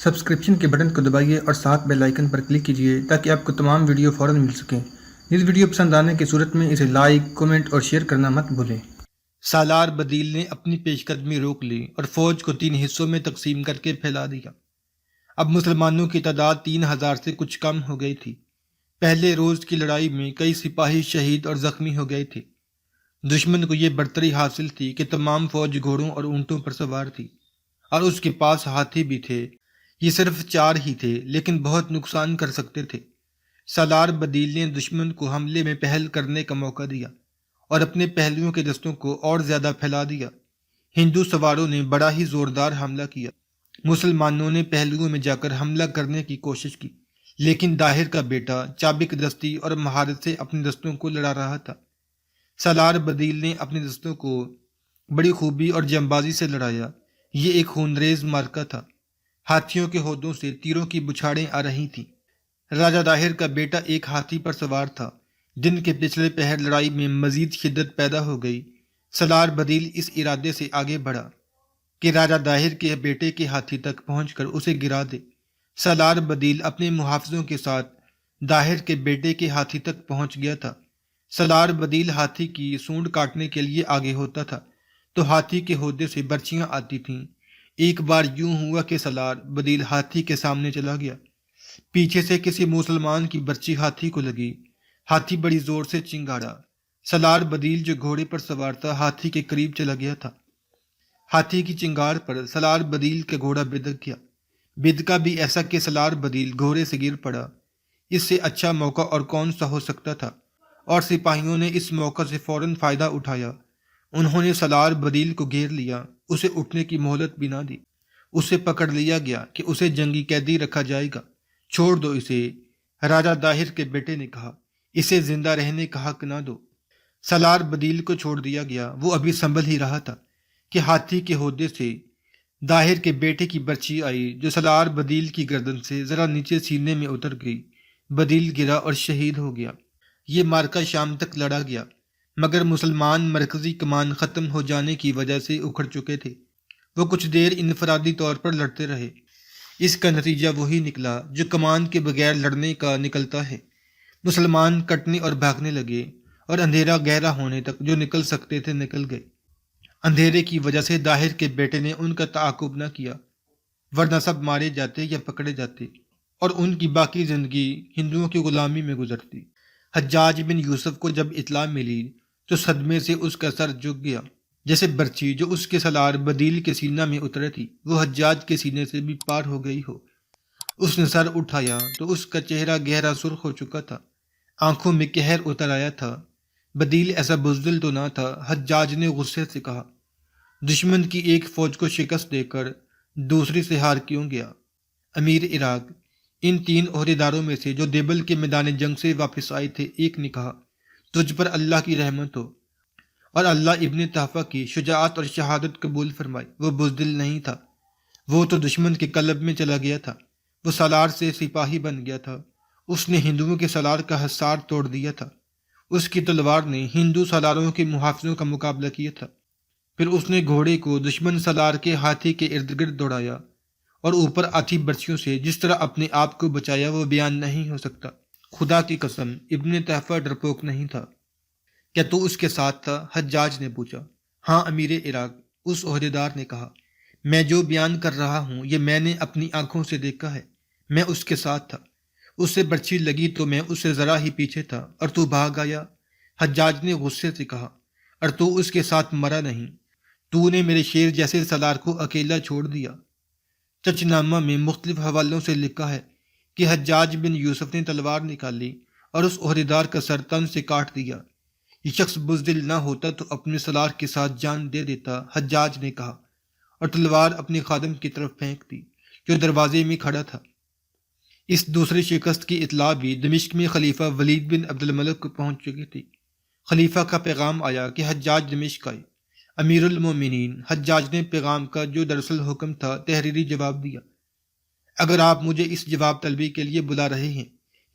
Subscription کے button کو دبائیے اور ساتھ بیل آئیکن پر کلک کیجیے تاکہ آپ کو تمام ویڈیو فوراً مل سکیں۔ اس ویڈیو پسند آنے کی صورت میں اسے لائک، کمنٹ اور شیئر کرنا مت بھولیں۔ سالار بدیل نے اپنی پیش قدمی روک لی اور فوج کو 3 حصوں میں تقسیم کر کے پھیلا دیا۔ اب مسلمانوں کی تعداد 3000 سے کچھ کم ہو گئی تھی۔ پہلے روز کی لڑائی میں کئی سپاہی شہید اور زخمی ہو گئے تھے۔ دشمن کو یہ برتری حاصل تھی کہ تمام فوج گھوڑوں اور اونٹوں پر سوار تھی اور اس کے پاس ہاتھی بھی تھے۔ یہ صرف 4 ہی تھے لیکن بہت نقصان کر سکتے تھے۔ سالار بدیل نے دشمن کو حملے میں پہل کرنے کا موقع دیا اور اپنے پہلوؤں کے دستوں کو اور زیادہ پھیلا دیا۔ ہندو سواروں نے بڑا ہی زوردار حملہ کیا۔ مسلمانوں نے پہلوؤں میں جا کر حملہ کرنے کی کوشش کی، لیکن داہر کا بیٹا چابک دستی اور مہارت سے اپنے دستوں کو لڑا رہا تھا۔ سالار بدیل نے اپنے دستوں کو بڑی خوبی اور جنبازی سے لڑایا۔ یہ ایک خونریز معرکہ تھا۔ ہاتھیوں کے ہودوں سے تیروں کی بچھاڑیں آ رہی تھیں۔ راجہ داہر کا بیٹا ایک ہاتھی پر سوار تھا۔ دن کے پچھلے پہر لڑائی میں مزید شدت پیدا ہو گئی۔ سالار بدیل اس ارادے سے آگے بڑھا کہ راجہ داہر کے بیٹے کے ہاتھی تک پہنچ کر اسے گرا دے۔ سالار بدیل اپنے محافظوں کے ساتھ داہر کے بیٹے کے ہاتھی تک پہنچ گیا تھا۔ سالار بدیل ہاتھی کی سونڈ کاٹنے کے لیے آگے ہوتا تھا تو ہاتھی کے ہودے سے برچیاں آتی تھیں۔ ایک بار یوں ہوا کہ سالار بدیل ہاتھی کے سامنے چلا گیا۔ پیچھے سے کسی مسلمان کی برچی ہاتھی کو لگی۔ ہاتھی بڑی زور سے چنگاڑا۔ سالار بدیل جو گھوڑے پر سوار تھا ہاتھی کے قریب چلا گیا تھا۔ ہاتھی کی چنگاڑ پر سالار بدیل کا گھوڑا بدک گیا۔ بدکا بھی ایسا کہ سالار بدیل گھوڑے سے گر پڑا۔ اس سے اچھا موقع اور کون سا ہو سکتا تھا، اور سپاہیوں نے اس موقع سے فوراً فائدہ اٹھایا۔ انہوں نے سالار بدیل کو گھیر لیا، اسے اٹھنے کی مہلت بھی نہ دی۔ اسے پکڑ لیا گیا کہ اسے جنگی قیدی رکھا جائے گا۔ چھوڑ دو اسے، راجہ داہر کے بیٹے نے کہا، اسے زندہ رہنے کا حق نہ دو۔ سالار بدیل کو چھوڑ دیا گیا۔ وہ ابھی سنبھل ہی رہا تھا کہ ہاتھی کے ہودے سے داہر کے بیٹے کی برچی آئی جو سالار بدیل کی گردن سے ذرا نیچے سینے میں اتر گئی۔ بدیل گرا اور شہید ہو گیا۔ یہ معرکہ شام تک لڑا گیا، مگر مسلمان مرکزی کمان ختم ہو جانے کی وجہ سے اکھڑ چکے تھے۔ وہ کچھ دیر انفرادی طور پر لڑتے رہے۔ اس کا نتیجہ وہی نکلا جو کمان کے بغیر لڑنے کا نکلتا ہے۔ مسلمان کٹنے اور بھاگنے لگے، اور اندھیرا گہرا ہونے تک جو نکل سکتے تھے نکل گئے۔ اندھیرے کی وجہ سے داہر کے بیٹے نے ان کا تعاقب نہ کیا، ورنہ سب مارے جاتے یا پکڑے جاتے، اور ان کی باقی زندگی ہندوؤں کی غلامی میں گزرتی۔ حجاج بن یوسف کو جب اطلاع ملی تو صدمے سے اس کا سر جھک گیا، جیسے برچی جو اس کے سالار بدیل کے سینہ میں اترے تھی وہ حجاج کے سینے سے بھی پار ہو گئی ہو۔ اس نے سر اٹھایا تو اس کا چہرہ گہرا سرخ ہو چکا تھا، آنکھوں میں قہر اتر آیا تھا۔ بدیل ایسا بزدل تو نہ تھا۔ حجاج نے غصے سے کہا، دشمن کی ایک فوج کو شکست دے کر دوسری سے ہار کیوں گیا؟ امیر عراق ان 3 عہدیداروں میں سے جو دیبل کے میدان جنگ سے واپس آئے تھے ایک نے کہا، تجھ پر اللہ کی رحمت ہو اور اللہ ابن تحفہ کی شجاعت اور شہادت قبول فرمائے۔ وہ بزدل نہیں تھا، وہ تو دشمن کے قلب میں چلا گیا تھا۔ وہ سالار سے سپاہی بن گیا تھا۔ اس نے ہندوؤں کے سالار کا حصار توڑ دیا تھا۔ اس کی تلوار نے ہندو سالاروں کے محافظوں کا مقابلہ کیا تھا۔ پھر اس نے گھوڑے کو دشمن سالار کے ہاتھی کے ارد گرد دوڑایا، اور اوپر آتی برچیوں سے جس طرح اپنے آپ کو بچایا وہ بیان نہیں ہو سکتا۔ خدا کی قسم ابن تحفہ ڈرپوک نہیں تھا۔ کیا تو اس کے ساتھ تھا؟ حجاج نے پوچھا۔ ہاں امیر عراق، اس عہدیدار نے کہا، میں جو بیان کر رہا ہوں یہ میں نے اپنی آنکھوں سے دیکھا ہے۔ میں اس کے ساتھ تھا۔ اس سے برچھی لگی تو میں اس سے ذرا ہی پیچھے تھا اور تو بھاگ آیا۔ حجاج نے غصے سے کہا، اور تو اس کے ساتھ مرا نہیں، تو نے میرے شیر جیسے سالار کو اکیلا چھوڑ دیا۔ چچنامہ میں مختلف حوالوں سے لکھا ہے کہ حجاج بن یوسف نے تلوار نکالی اور اس عہدیدار کا سر تن سے کاٹ دیا۔ یہ شخص بزدل نہ ہوتا تو اپنے سالار کے ساتھ جان دے دیتا، حجاج نے کہا، اور تلوار اپنے خادم کی طرف پھینک دی جو دروازے میں کھڑا تھا۔ اس دوسری شکست کی اطلاع بھی دمشق میں خلیفہ ولید بن عبد الملک کو پہنچ چکی تھی۔ خلیفہ کا پیغام آیا کہ حجاج دمشق آئے۔ امیر المومنین حجاج نے پیغام کا جو دراصل حکم تھا تحریری جواب دیا۔ اگر آپ مجھے اس جواب طلبی کے لیے بلا رہے ہیں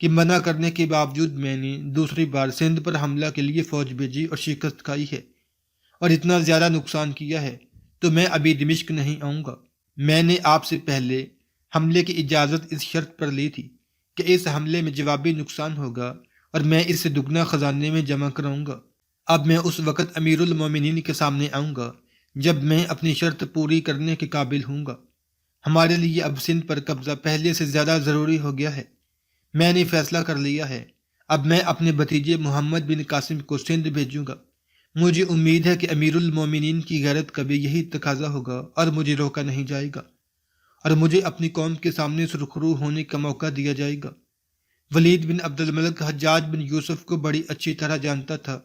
کہ منع کرنے کے باوجود میں نے دوسری بار سندھ پر حملہ کے لیے فوج بھیجی اور شکست کھائی ہے اور اتنا زیادہ نقصان کیا ہے، تو میں ابھی دمشق نہیں آؤں گا۔ میں نے آپ سے پہلے حملے کی اجازت اس شرط پر لی تھی کہ اس حملے میں جوابی نقصان ہوگا اور میں اس سے دگنا خزانے میں جمع کراؤں گا۔ اب میں اس وقت امیر المومنین کے سامنے آؤں گا جب میں اپنی شرط پوری کرنے کے قابل ہوں گا۔ ہمارے لیے اب سندھ پر قبضہ پہلے سے زیادہ ضروری ہو گیا ہے۔ میں نے فیصلہ کر لیا ہے، اب میں اپنے بھتیجے محمد بن قاسم کو سندھ بھیجوں گا۔ مجھے امید ہے کہ امیر المومنین کی غیرت کا بھی یہی تقاضا ہوگا اور مجھے روکا نہیں جائے گا اور مجھے اپنی قوم کے سامنے سرخرو ہونے کا موقع دیا جائے گا۔ ولید بن عبد الملک حجاج بن یوسف کو بڑی اچھی طرح جانتا تھا۔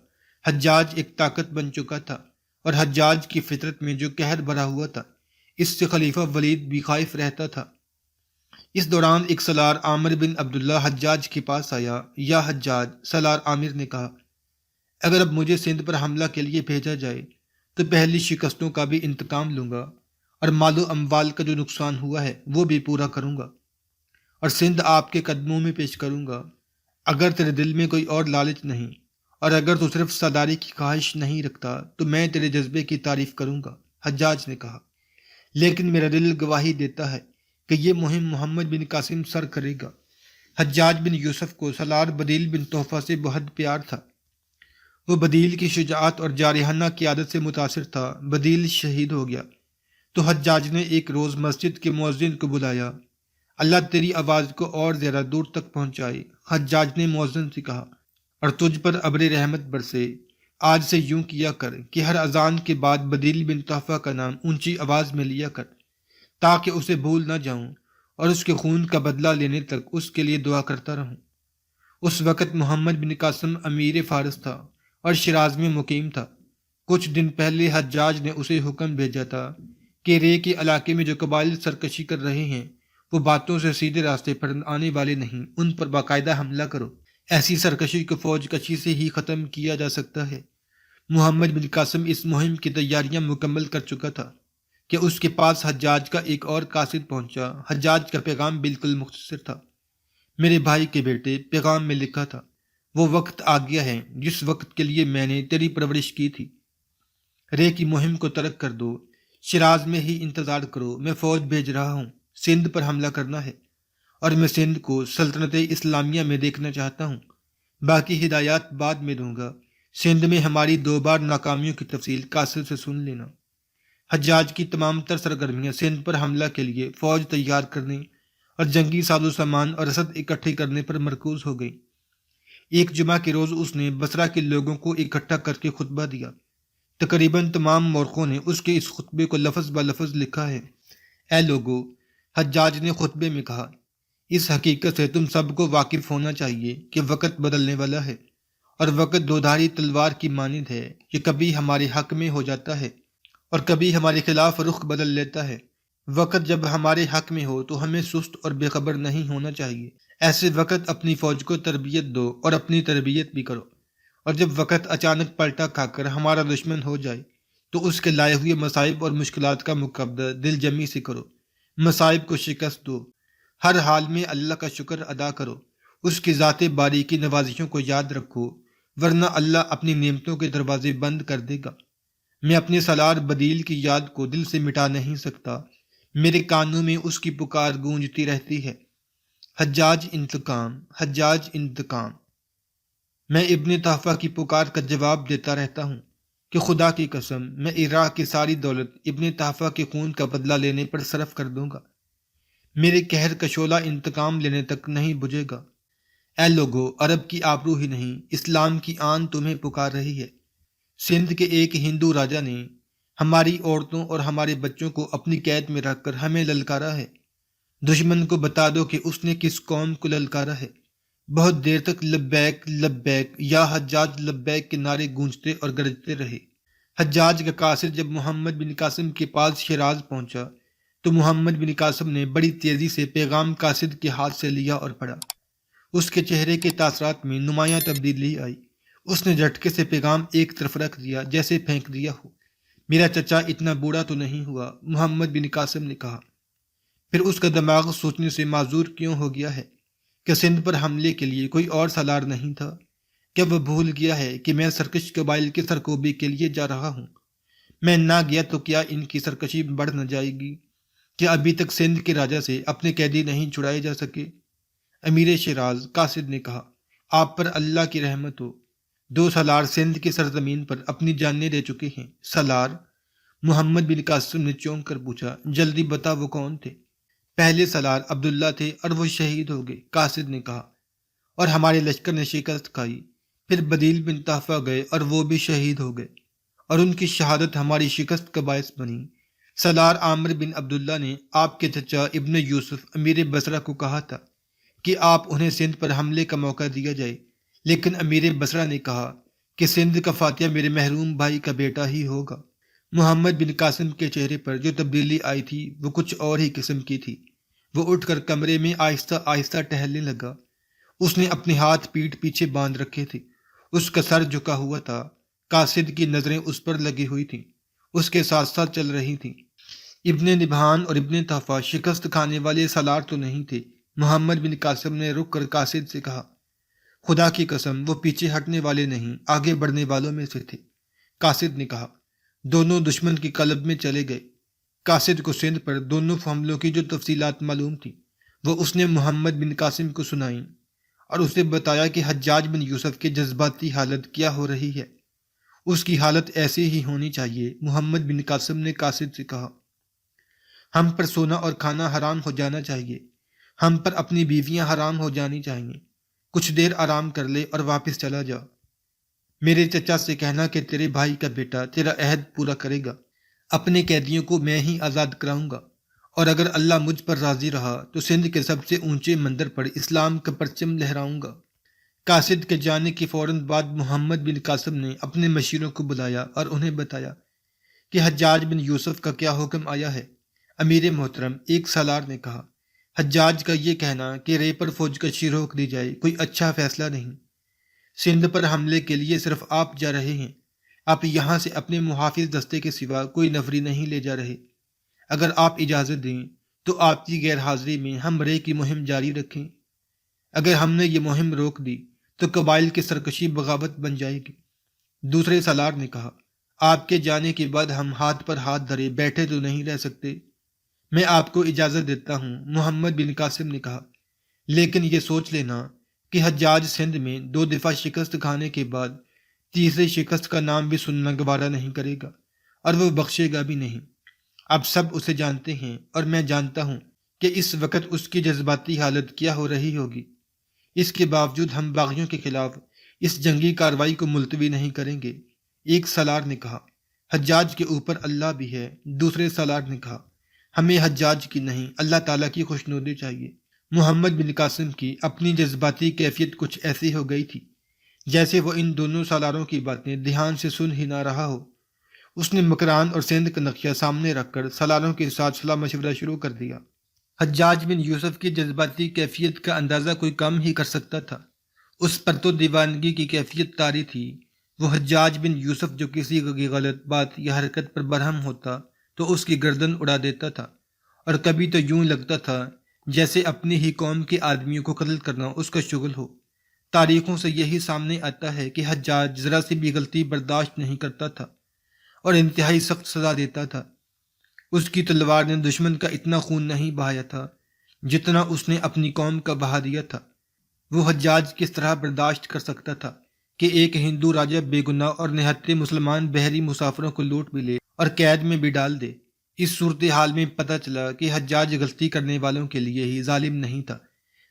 حجاج ایک طاقت بن چکا تھا اور حجاج کی فطرت میں جو قہر بھرا ہوا تھا اس سے خلیفہ ولید بھی خائف رہتا تھا۔ اس دوران ایک سالار عامر بن عبداللہ حجاج کے پاس آیا۔ یا حجاج، سالار عامر نے کہا، اگر اب مجھے سندھ پر حملہ کے لیے بھیجا جائے تو پہلی شکستوں کا بھی انتقام لوں گا اور مال و اموال کا جو نقصان ہوا ہے وہ بھی پورا کروں گا اور سندھ آپ کے قدموں میں پیش کروں گا۔ اگر تیرے دل میں کوئی اور لالچ نہیں اور اگر تو صرف سرداری کی خواہش نہیں رکھتا تو میں تیرے جذبے کی تعریف کروں گا، حجاج نے کہا، لیکن میرا دل گواہی دیتا ہے کہ یہ مہم محمد بن قاسم سر کرے گا۔ حجاج بن یوسف کو سالار بدیل بن تحفہ سے بہت پیار تھا۔ وہ بدیل کی شجاعت اور جارحانہ قیادت سے متاثر تھا۔ بدیل شہید ہو گیا تو حجاج نے ایک روز مسجد کے مؤذن کو بلایا۔ اللہ تیری آواز کو اور زیادہ دور تک پہنچائے، حجاج نے مؤذن سے کہا، اور تجھ پر ابر رحمت برسے۔ آج سے یوں کیا کر کہ ہر اذان کے بعد بدیل بن تحفہ کا نام اونچی آواز میں لیا کر تاکہ اسے بھول نہ جاؤں اور اس کے خون کا بدلہ لینے تک اس کے لیے دعا کرتا رہوں۔ اس وقت محمد بن قاسم امیر فارس تھا اور شیراز میں مقیم تھا۔ کچھ دن پہلے حجاج نے اسے حکم بھیجا تھا کہ رے کے علاقے میں جو قبائل سرکشی کر رہے ہیں وہ باتوں سے سیدھے راستے پر آنے والے نہیں، ان پر باقاعدہ حملہ کرو۔ ایسی سرکشی کو فوج کشی سے ہی ختم کیا جا سکتا ہے۔ محمد بن قاسم اس مہم کی تیاریاں مکمل کر چکا تھا کہ اس کے پاس حجاج کا ایک اور قاصد پہنچا۔ حجاج کا پیغام بالکل مختصر تھا۔ میرے بھائی کے بیٹے، پیغام میں لکھا تھا، وہ وقت آ گیا ہے جس وقت کے لیے میں نے تیری پرورش کی تھی۔ رے کی مہم کو ترک کر دو، شیراز میں ہی انتظار کرو، میں فوج بھیج رہا ہوں، سندھ پر حملہ کرنا ہے اور میں سندھ کو سلطنت اسلامیہ میں دیکھنا چاہتا ہوں۔ باقی ہدایات بعد میں دوں گا۔ سندھ میں ہماری 2 بار ناکامیوں کی تفصیل قاصد سے سن لینا۔ حجاج کی تمام تر سرگرمیاں سندھ پر حملہ کے لیے فوج تیار کرنے اور جنگی ساز و سامان اور رسد اکٹھے کرنے پر مرکوز ہو گئی۔ ایک جمعہ کے روز اس نے بصرہ کے لوگوں کو اکٹھا کر کے خطبہ دیا۔ تقریباً تمام مورخوں نے اس کے اس خطبے کو لفظ بہ لفظ لکھا ہے۔ اے لوگو، حجاج نے خطبے میں کہا، اس حقیقت سے تم سب کو واقف ہونا چاہیے کہ وقت بدلنے والا ہے اور وقت دودھاری تلوار کی مانند ہے کہ کبھی ہمارے حق میں ہو جاتا ہے اور کبھی ہمارے خلاف رخ بدل لیتا ہے۔ وقت جب ہمارے حق میں ہو تو ہمیں سست اور بے خبر نہیں ہونا چاہیے۔ ایسے وقت اپنی فوج کو تربیت دو اور اپنی تربیت بھی کرو، اور جب وقت اچانک پلٹا کھا کر ہمارا دشمن ہو جائے تو اس کے لائے ہوئے مصائب اور مشکلات کا مقابلہ دل جمی سے کرو، مصائب کو شکست دو، ہر حال میں اللہ کا شکر ادا کرو، اس کی ذات باری کی نوازشوں کو یاد رکھو، ورنہ اللہ اپنی نعمتوں کے دروازے بند کر دے گا۔ میں اپنے سالار بدیل کی یاد کو دل سے مٹا نہیں سکتا، میرے کانوں میں اس کی پکار گونجتی رہتی ہے، حجاج انتقام، حجاج انتقام۔ میں ابن تحفہ کی پکار کا جواب دیتا رہتا ہوں کہ خدا کی قسم میں عراق کی ساری دولت ابن تحفہ کے خون کا بدلہ لینے پر صرف کر دوں گا، میرے قہر کا شعلہ انتقام لینے تک نہیں بجھے گا۔ اے لوگو، عرب کی آبرو ہی نہیں، اسلام کی آن تمہیں پکار رہی ہے۔ سندھ کے ایک ہندو راجا نے ہماری عورتوں اور ہمارے بچوں کو اپنی قید میں رکھ کر ہمیں للکارا ہے۔ دشمن کو بتا دو کہ اس نے کس قوم کو للکارا ہے۔ بہت دیر تک لبیک لبیک یا حجاج لبیک کے نعرے گونجتے اور گرجتے رہے۔ حجاج کا قاصد جب محمد بن قاسم کے پاس شیراز پہنچا تو محمد بن قاسم نے بڑی تیزی سے پیغام قاصد کے ہاتھ سے لیا اور پڑھا۔ اس کے چہرے کے تاثرات میں نمایاں تبدیلی آئی۔ اس نے جھٹکے سے پیغام ایک طرف رکھ دیا جیسے پھینک دیا ہو۔ میرا چچا اتنا بوڑھا تو نہیں ہوا، محمد بن قاسم نے کہا۔ پھر اس کا دماغ سوچنے سے معذور کیوں ہو گیا ہے کہ سندھ پر حملے کے لیے کوئی اور سالار نہیں تھا؟ کیا وہ بھول گیا ہے کہ میں سرکش قبائل کی سرکوبی کے لیے جا رہا ہوں؟ میں نہ گیا تو کیا ان کی سرکشی بڑھ نہ جائے گی؟ کیا ابھی تک سندھ کے راجا سے اپنے قیدی نہیں چھڑائے جا سکے؟ امیر شیراز قاصد نے کہا، آپ پر اللہ کی رحمت ہو، 2 سالار سندھ کی سرزمین پر اپنی جانیں دے چکے ہیں۔ سالار؟ محمد بن قاسم نے چونک کر پوچھا، جلدی بتا وہ کون تھے؟ پہلے سالار عبداللہ تھے اور وہ شہید ہو گئے، قاصد نے کہا، اور ہمارے لشکر نے شکست کھائی۔ پھر بدیل بن طہفہ گئے اور وہ بھی شہید ہو گئے، اور ان کی شہادت ہماری شکست کا باعث بنی۔ سالار عامر بن عبداللہ نے آپ کے چچا ابن یوسف امیر بصرہ کو کہا تھا کہ آپ انہیں سندھ پر حملے کا موقع دیا جائے، لیکن امیر بصرہ نے کہا کہ سندھ کا فاتح میرے محروم بھائی کا بیٹا ہی ہوگا۔ محمد بن قاسم کے چہرے پر جو تبدیلی آئی تھی وہ کچھ اور ہی قسم کی تھی۔ وہ اٹھ کر کمرے میں آہستہ آہستہ ٹہلنے لگا۔ اس نے اپنے ہاتھ پیٹھ پیچھے باندھ رکھے تھے، اس کا سر جھکا ہوا تھا، قاصد کی نظریں اس پر لگی ہوئی تھیں، اس کے ساتھ ساتھ چل رہی تھیں۔ ابن نبہان اور ابن طہفہ شکست کھانے والے سالار تو نہیں تھے۔ محمد بن قاسم نے رک کر قاصد سے کہا، خدا کی قسم وہ پیچھے ہٹنے والے نہیں، آگے بڑھنے والوں میں سے تھے۔ قاصد نے کہا، دونوں دشمن کی قلب میں چلے گئے۔ قاصد کو سندھ پر دونوں حملوں کی جو تفصیلات معلوم تھیں وہ اس نے محمد بن قاسم کو سنائیں، اور اسے بتایا کہ حجاج بن یوسف کی جذباتی حالت کیا ہو رہی ہے۔ اس کی حالت ایسی ہی ہونی چاہیے۔ محمد بن قاسم نے قاصد سے کہا، ہم پر سونا اور کھانا حرام ہو جانا چاہیے، ہم پر اپنی بیویاں حرام ہو جانی چاہیے۔ کچھ دیر آرام کر لے اور واپس چلا جا۔ میرے چچا سے کہنا کہ تیرے بھائی کا بیٹا تیرا عہد پورا کرے گا، اپنے قیدیوں کو میں ہی آزاد کراؤں گا، اور اگر اللہ مجھ پر راضی رہا تو سندھ کے سب سے اونچے مندر پر اسلام کا پرچم لہراؤں گا۔ قاصد کے جانے کے فوراً بعد محمد بن قاسم نے اپنے مشیروں کو بلایا اور انہیں بتایا کہ حجاج بن یوسف کا کیا حکم آیا ہے۔ امیر محترم، ایک سالار نے کہا، حجاج کا یہ کہنا کہ ریپر فوج کشی روک دی جائے کوئی اچھا فیصلہ نہیں۔ سندھ پر حملے کے لیے صرف آپ جا رہے ہیں، آپ یہاں سے اپنے محافظ دستے کے سوا کوئی نفری نہیں لے جا رہے۔ اگر آپ اجازت دیں تو آپ کی غیر حاضری میں ہم رے کی مہم جاری رکھیں۔ اگر ہم نے یہ مہم روک دی تو قبائل کی سرکشی بغاوت بن جائے گی۔ دوسرے سالار نے کہا، آپ کے جانے کے بعد ہم ہاتھ پر ہاتھ دھرے بیٹھے تو نہیں رہ سکتے۔ میں آپ کو اجازت دیتا ہوں، محمد بن قاسم نے کہا، لیکن یہ سوچ لینا کہ حجاج سندھ میں 2 دفعہ شکست کھانے کے بعد تیسری شکست کا نام بھی سننا گوارا نہیں کرے گا، اور وہ بخشے گا بھی نہیں۔ آپ سب اسے جانتے ہیں، اور میں جانتا ہوں کہ اس وقت اس کی جذباتی حالت کیا ہو رہی ہوگی۔ اس کے باوجود ہم باغیوں کے خلاف اس جنگی کارروائی کو ملتوی نہیں کریں گے۔ ایک سالار نے کہا، حجاج کے اوپر اللہ بھی ہے۔ دوسرے سالار نے کہا، ہمیں حجاج کی نہیں، اللہ تعالیٰ کی خوشنودی چاہیے۔ محمد بن قاسم کی اپنی جذباتی کیفیت کچھ ایسی ہو گئی تھی جیسے وہ ان دونوں سالاروں کی باتیں دھیان سے سن ہی نہ رہا ہو۔ اس نے مکران اور سندھ کا نقشہ سامنے رکھ کر سالاروں کے ساتھ صلاح مشورہ شروع کر دیا۔ حجاج بن یوسف کی جذباتی کیفیت کا اندازہ کوئی کم ہی کر سکتا تھا۔ اس پر تو دیوانگی کی کیفیت طاری تھی۔ وہ حجاج بن یوسف جو کسی کی غلط بات یا حرکت پر برہم ہوتا تو اس کی گردن اڑا دیتا تھا، اور کبھی تو یوں لگتا تھا جیسے اپنی ہی قوم کے آدمیوں کو قتل کرنا اس کا شغل ہو۔ تاریخوں سے یہی سامنے آتا ہے کہ حجاج ذرا سی بھی غلطی برداشت نہیں کرتا تھا اور انتہائی سخت سزا دیتا تھا۔ اس کی تلوار نے دشمن کا اتنا خون نہیں بہایا تھا جتنا اس نے اپنی قوم کا بہا دیا تھا۔ وہ حجاج کس طرح برداشت کر سکتا تھا کہ ایک ہندو راجہ بے گناہ اور نہتے مسلمان بحری مسافروں کو لوٹ بھی لے اور قید میں بھی ڈال دے؟ اس صورتحال میں پتہ چلا کہ حجاج غلطی کرنے والوں کے لیے ہی ظالم نہیں تھا،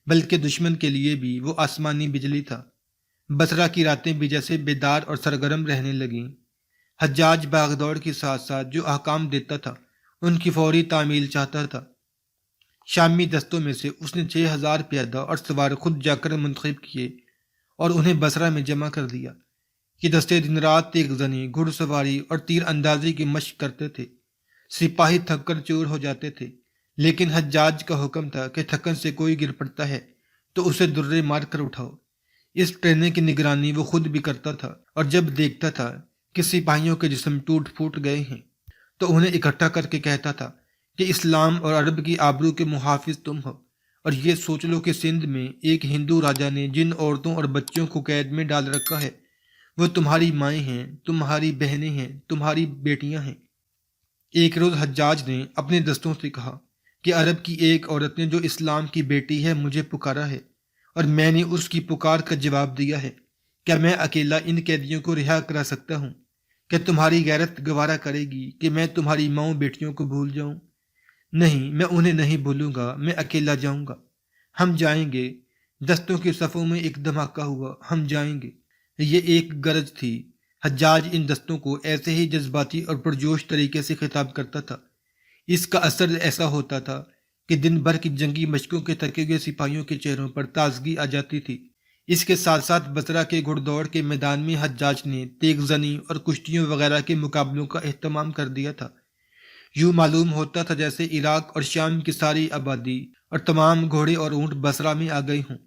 بلکہ دشمن کے لیے بھی وہ آسمانی بجلی تھا۔ بصرہ کی راتیں بھی جیسے بیدار اور سرگرم رہنے لگیں۔ حجاج باغ دوڑ کے ساتھ ساتھ جو احکام دیتا تھا ان کی فوری تعمیل چاہتا تھا۔ شامی دستوں میں سے اس نے 6000 پیادہ اور سوار خود جا کر منتخب کیے اور انہیں بصرہ میں جمع کر دیا۔ یہ دستے دن رات تیغ زنی، گھڑ سواری اور تیر اندازی کی مشق کرتے تھے۔ سپاہی تھک کر چور ہو جاتے تھے، لیکن حجاج کا حکم تھا کہ تھکن سے کوئی گر پڑتا ہے تو اسے درے مار کر اٹھاؤ۔ اس ٹریننگ کی نگرانی وہ خود بھی کرتا تھا، اور جب دیکھتا تھا کہ سپاہیوں کے جسم ٹوٹ پھوٹ گئے ہیں تو انہیں اکٹھا کر کے کہتا تھا کہ اسلام اور عرب کی آبرو کے محافظ تم ہو، اور یہ سوچ لو کہ سندھ میں ایک ہندو راجا نے جن عورتوں اور بچوں کو قید میں ڈال رکھا ہے وہ تمہاری مائیں ہیں، تمہاری بہنیں ہیں، تمہاری بیٹیاں ہیں۔ ایک روز حجاج نے اپنے دستوں سے کہا کہ عرب کی ایک عورت نے جو اسلام کی بیٹی ہے مجھے پکارا ہے اور میں نے اس کی پکار کا جواب دیا ہے۔ کیا میں اکیلا ان قیدیوں کو رہا کرا سکتا ہوں؟ کیا تمہاری غیرت گوارا کرے گی کہ میں تمہاری ماؤں بیٹیوں کو بھول جاؤں؟ نہیں، میں انہیں نہیں بھولوں گا، میں اکیلا جاؤں گا۔ ہم جائیں گے۔ دستوں کے صفوں میں ایک دھماکہ ہوا، ہم جائیں گے۔ یہ ایک گرج تھی۔ حجاج ان دستوں کو ایسے ہی جذباتی اور پرجوش طریقے سے خطاب کرتا تھا۔ اس کا اثر ایسا ہوتا تھا کہ دن بھر کی جنگی مشقوں کے تھکے ہوئے سپاہیوں کے چہروں پر تازگی آ جاتی تھی۔ اس کے ساتھ ساتھ بصرہ کے گھڑ دوڑ کے میدان میں حجاج نے تیغ زنی اور کشتیوں وغیرہ کے مقابلوں کا اہتمام کر دیا تھا۔ یوں معلوم ہوتا تھا جیسے عراق اور شام کی ساری آبادی اور تمام گھوڑے اور اونٹ بصرہ میں آ گئے ہوں۔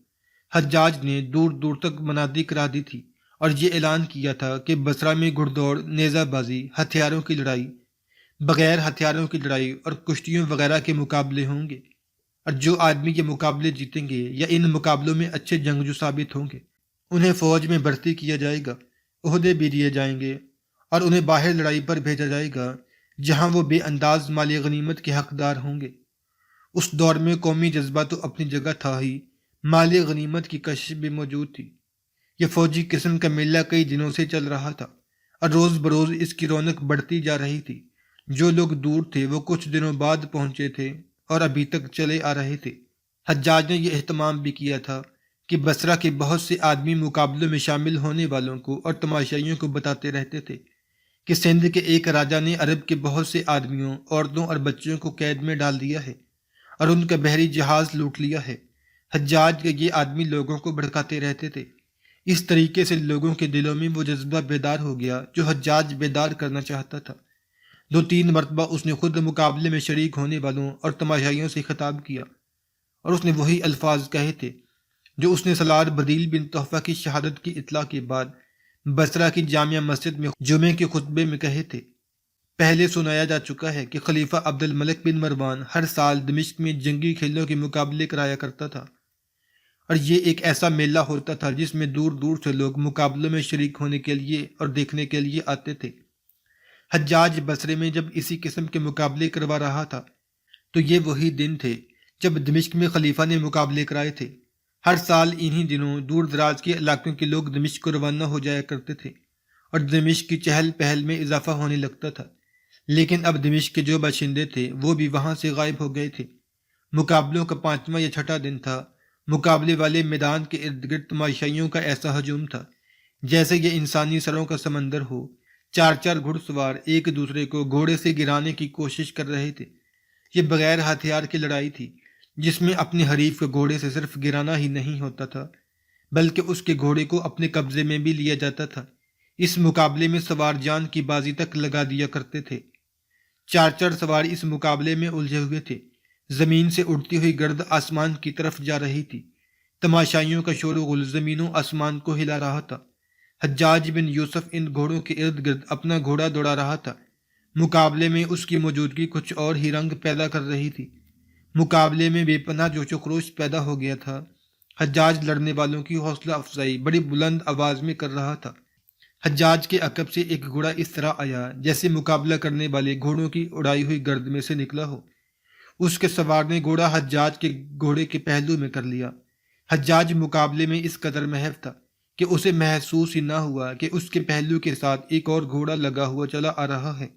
حجاج نے دور دور تک منادی کرا دی تھی اور یہ اعلان کیا تھا کہ بصرہ میں گھڑ دوڑ، نیزہ بازی، ہتھیاروں کی لڑائی، بغیر ہتھیاروں کی لڑائی اور کشتیوں وغیرہ کے مقابلے ہوں گے، اور جو آدمی یہ مقابلے جیتیں گے یا ان مقابلوں میں اچھے جنگجو ثابت ہوں گے انہیں فوج میں بھرتی کیا جائے گا، عہدے بھی دیے جائیں گے اور انہیں باہر لڑائی پر بھیجا جائے گا جہاں وہ بے انداز مال غنیمت کے حقدار ہوں گے۔ اس دور میں قومی جذبہ تو اپنی جگہ تھا ہی، مال غنیمت کی کشش بھی موجود تھی۔ یہ فوجی قسم کا میلہ کئی دنوں سے چل رہا تھا اور روز بروز اس کی رونق بڑھتی جا رہی تھی۔ جو لوگ دور تھے وہ کچھ دنوں بعد پہنچے تھے اور ابھی تک چلے آ رہے تھے۔ حجاج نے یہ اہتمام بھی کیا تھا کہ بصرہ کے بہت سے آدمی مقابلوں میں شامل ہونے والوں کو اور تماشائیوں کو بتاتے رہتے تھے کہ سندھ کے ایک راجا نے عرب کے بہت سے آدمیوں، عورتوں اور بچوں کو قید میں ڈال دیا ہے اور ان کا بحری جہاز لوٹ لیا ہے۔ حجاج کے یہ آدمی لوگوں کو بھڑکاتے رہتے تھے۔ اس طریقے سے لوگوں کے دلوں میں وہ جذبہ بیدار ہو گیا جو حجاج بیدار کرنا چاہتا تھا۔ 2-3 مرتبہ اس نے خود مقابلے میں شریک ہونے والوں اور تماشائیوں سے خطاب کیا اور اس نے وہی الفاظ کہے تھے جو اس نے سالار بدیل بن تحفہ کی شہادت کی اطلاع کے بعد بصرہ کی جامع مسجد میں جمعے کے خطبے میں کہے تھے۔ پہلے سنایا جا چکا ہے کہ خلیفہ عبد الملک بن مروان ہر سال دمشق میں جنگی کھیلوں کے مقابلے کرایا کرتا تھا، اور یہ ایک ایسا میلہ ہوتا تھا جس میں دور دور سے لوگ مقابلوں میں شریک ہونے کے لیے اور دیکھنے کے لیے آتے تھے۔ حجاج بصرے میں جب اسی قسم کے مقابلے کروا رہا تھا تو یہ وہی دن تھے جب دمشق میں خلیفہ نے مقابلے کرائے تھے۔ ہر سال انہی دنوں دور دراز کے علاقوں کے لوگ دمشق کو روانہ ہو جایا کرتے تھے اور دمشق کی چہل پہل میں اضافہ ہونے لگتا تھا، لیکن اب دمشق کے جو باشندے تھے وہ بھی وہاں سے غائب ہو گئے تھے۔ مقابلوں کا 5واں یا 6واں دن تھا۔ مقابلے والے میدان کے ارد گرد تماشائیوں کا ایسا ہجوم تھا جیسے یہ انسانی سروں کا سمندر ہو۔ 4 گھڑ سوار ایک دوسرے کو گھوڑے سے گرانے کی کوشش کر رہے تھے۔ یہ بغیر ہتھیار کی لڑائی تھی جس میں اپنے حریف کو گھوڑے سے صرف گرانا ہی نہیں ہوتا تھا بلکہ اس کے گھوڑے کو اپنے قبضے میں بھی لیا جاتا تھا۔ اس مقابلے میں سوار جان کی بازی تک لگا دیا کرتے تھے۔ 4 سوار اس مقابلے میں الجھے ہوئے تھے۔ زمین سے اڑتی ہوئی گرد آسمان کی طرف جا رہی تھی۔ تماشائیوں کا شور و غل زمین و آسمان کو ہلا رہا تھا۔ حجاج بن یوسف ان گھوڑوں کے ارد گرد اپنا گھوڑا دوڑا رہا تھا۔ مقابلے میں اس کی موجودگی کچھ اور ہی رنگ پیدا کر رہی تھی۔ مقابلے میں بے پناہ جوش و خروش پیدا ہو گیا تھا۔ حجاج لڑنے والوں کی حوصلہ افزائی بڑی بلند آواز میں کر رہا تھا۔ حجاج کے عقب سے ایک گھوڑا اس طرح آیا جیسے مقابلہ کرنے والے گھوڑوں کی اڑائی ہوئی گرد میں سے نکلا ہو۔ اس کے سوار نے گھوڑا حجاج کے گھوڑے کے پہلو میں کر لیا۔ حجاج مقابلے میں اس قدر محو تھا کہ اسے محسوس ہی نہ ہوا کہ اس کے پہلو کے ساتھ ایک اور گھوڑا لگا ہوا چلا آ رہا ہے۔